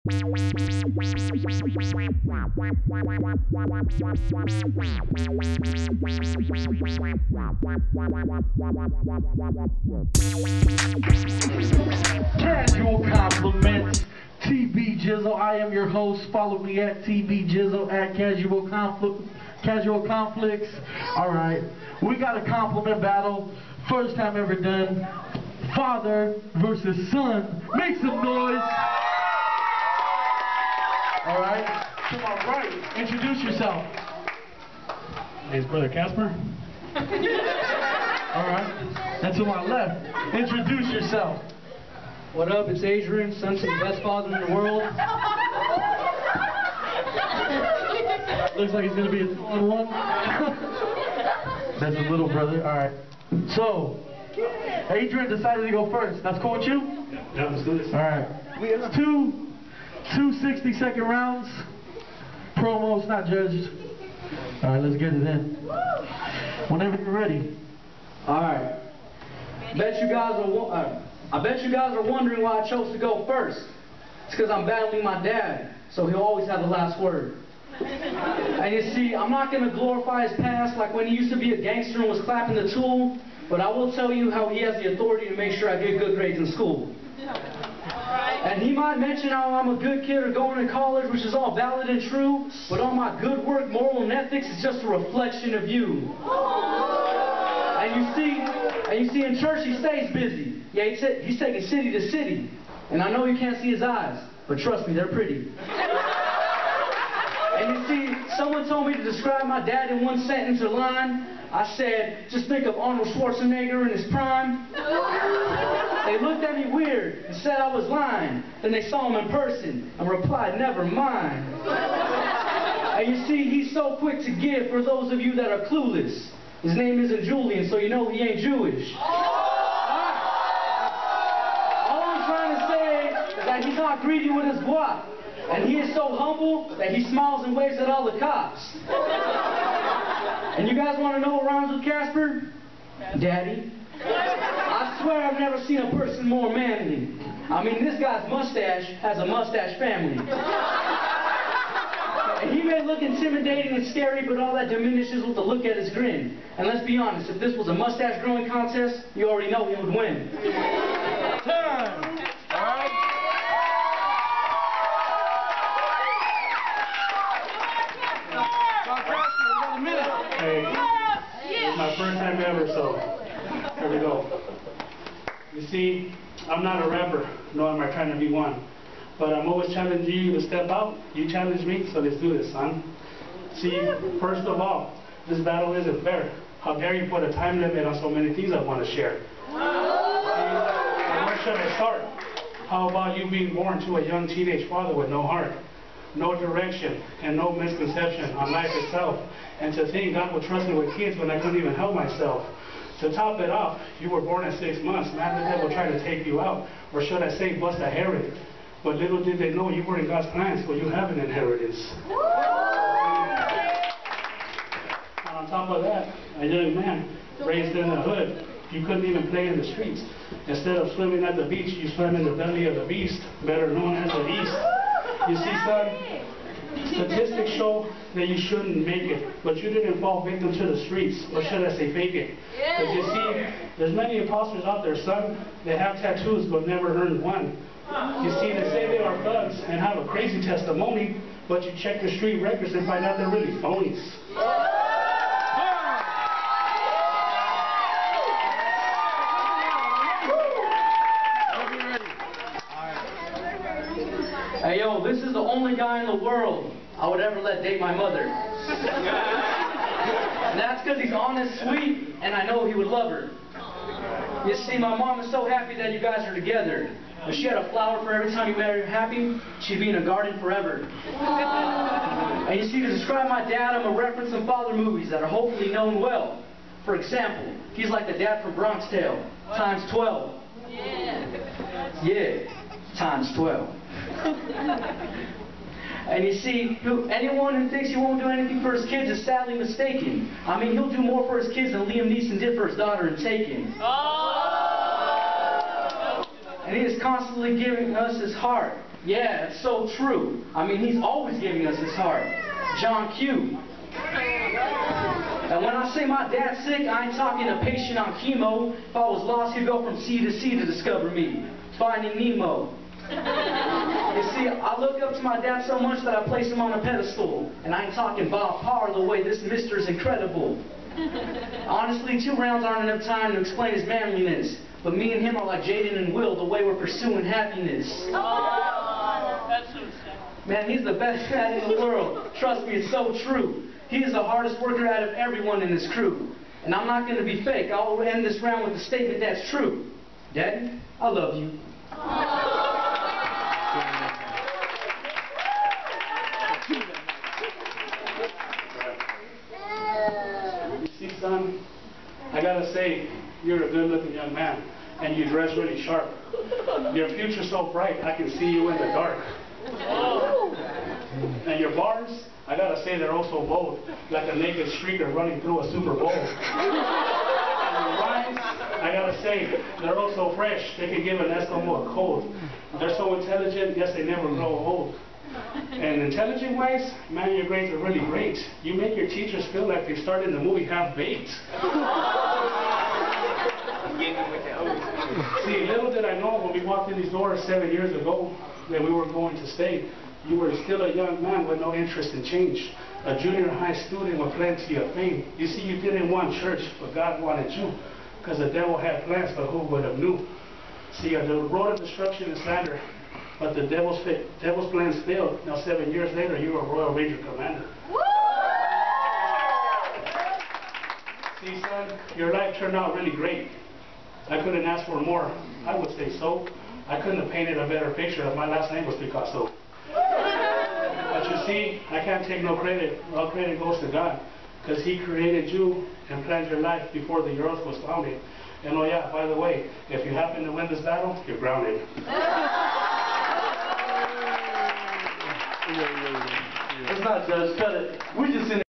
Casual compliments. TB Jizzle, I am your host. Follow me at TB Jizzle at Casual Conflicts. Alright, we got a compliment battle. First time ever done. Father versus son. Make some noise. Alright, to my right, introduce yourself. Hey, it's Brother Casper. Alright, and to my left, introduce yourself. What up, it's Adrian, son to the best father in the world. Looks like it's going to be a 2-on-1. That's a little brother. Alright. So, Adrian decided to go first. That's cool with you? Yeah, let's do this. Alright. It's two 60-second rounds. Promos not judged. Alright, let's get it in. Whenever you're ready. Alright. I bet you guys are wondering why I chose to go first. It's because I'm battling my dad, so he'll always have the last word. And you see, I'm not going to glorify his past like when he used to be a gangster and was clapping the tool, but I will tell you how he has the authority to make sure I get good grades in school. And he might mention how I'm a good kid or going to college, which is all valid and true, but all my good work, moral, and ethics is just a reflection of you. And you see, in church he stays busy. Yeah, he's taking city to city. And I know you can't see his eyes, but trust me, they're pretty. And you see, someone told me to describe my dad in one sentence or line. I said, just think of Arnold Schwarzenegger in his prime. They looked at me weird and said I was lying. Then they saw him in person and replied, never mind. And you see, he's so quick to give for those of you that are clueless. His name isn't Julian, so you know he ain't Jewish. All I'm trying to say is that he's not greedy with his guap. And he is so humble that he smiles and waves at all the cops. And you guys want to know what rhymes with Casper? Daddy. I swear I've never seen a person more manly. I mean, this guy's mustache has a mustache family. And he may look intimidating and scary, but all that diminishes with the look at his grin. And let's be honest, if this was a mustache growing contest, you already know he would win. Time. Alright. Hey, it's my first time ever, so here we go. You see, I'm not a rapper, nor am I trying to be one. But I'm always challenging you to step out. You challenge me, so let's do this, son. See, first of all, this battle isn't fair. How dare you put a time limit on so many things I want to share? See, where should I start? How about you being born to a young teenage father with no heart, no direction, and no misconception on life itself? And to think God would trust me with kids when I couldn't even help myself. To top it off, you were born at 6 months. Now the devil tried to take you out, or should I say bust a Herod. But little did they know you were in God's plan, so you have an inheritance. And on top of that, a young man raised in the hood, you couldn't even play in the streets. Instead of swimming at the beach, you swam in the belly of the beast, better known as the East. You see, son, statistics show that you shouldn't make it, but you didn't fall victim to the streets, or should I say fake it. Because you see, there's many imposters out there, son. They have tattoos, but never earned one. You see, they say they are thugs and have a crazy testimony, but you check their street records and find out they're really phonies. Hey, yo, this is the only guy in the world I would ever let date my mother. And that's because he's honest, sweet, and I know he would love her. You see, my mom is so happy that you guys are together. If she had a flower for every time you made her happy, she'd be in a garden forever. And you see, to describe my dad, I'm a reference some father movies that are hopefully known well. For example, he's like the dad from Bronx Tale, times 12. Yeah, times 12. And you see, anyone who thinks he won't do anything for his kids is sadly mistaken. I mean, he'll do more for his kids than Liam Neeson did for his daughter in Taken. And he is constantly giving us his heart. Yeah, it's so true. I mean, he's always giving us his heart. John Q. And when I say my dad's sick, I ain't talking a patient on chemo. If I was lost, he'd go from sea to sea to discover me. Finding Nemo. You see, I look up to my dad so much that I place him on a pedestal. And I ain't talking Bob Power the way this mister's incredible. Honestly, 2 rounds aren't enough time to explain his manliness. But me and him are like Jaden and Will, the way we're pursuing happiness. Man, he's the best dad in the world. Trust me, it's so true. He is the hardest worker out of everyone in this crew. And I'm not going to be fake. I'll end this round with a statement that's true. Daddy, I love you. You see, son, I gotta say, you're a good-looking young man, and you dress really sharp. Your future's so bright, I can see you in the dark. And your bars, I gotta say, they're also bold, like a naked streaker running through a Super Bowl. And your rhymes, I gotta say, they're also fresh. They can give an Eskimo a cold. They're so intelligent, yes, they never grow old. And intelligent-wise, man, your grades are really great. You make your teachers feel like they started in the movie Half-Baked. See, little did I know when we walked in these doors 7 years ago that we were going to stay. You were still a young man with no interest in change. A junior high student with plenty of fame. You see, you didn't want church, but God wanted you. Because the devil had plans, but who would have knew? See, the road of destruction is slander. But the devil's plans failed. Now 7 years later, you're a Royal Ranger Commander. See, son, your life turned out really great. I couldn't ask for more. I would say so. I couldn't have painted a better picture if my last name was Picasso. But you see, I can't take no credit. All credit goes to God. Because He created you and planned your life before the earth was founded. And oh yeah, by the way, if you happen to win this battle, you're grounded. It's not, Judge. Cut it. We just in